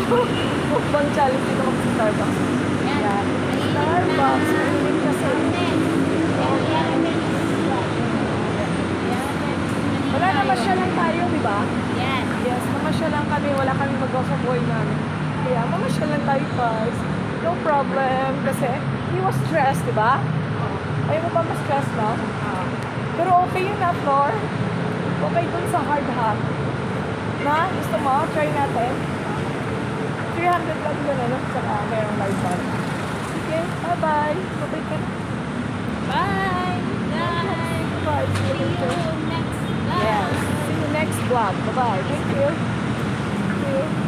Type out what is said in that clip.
Mukbang challenge dito mag sa Starbucks. Yan. Starbucks. Mahilig kasi. Wala na masyalan tayo, di ba? Yes, namasyalan kami. Wala kami magawa sa buhay namin. Kaya mamasyalan tayo, guys. No problem. Kasi he was stressed, di ba? Ayaw mo ba ma-stress now? Pero okay yun na, Flor. Okay dun sa hard hat. Na, gusto mo? Try natin. 300 lang yun, ano? Saka mayroong live band. Okay, bye-bye. Bye-bye ka na. Bye! Guys! Bye. See you See later. you next vlog! Yes. See you next vlog. Bye-bye. Thank you. Thank you.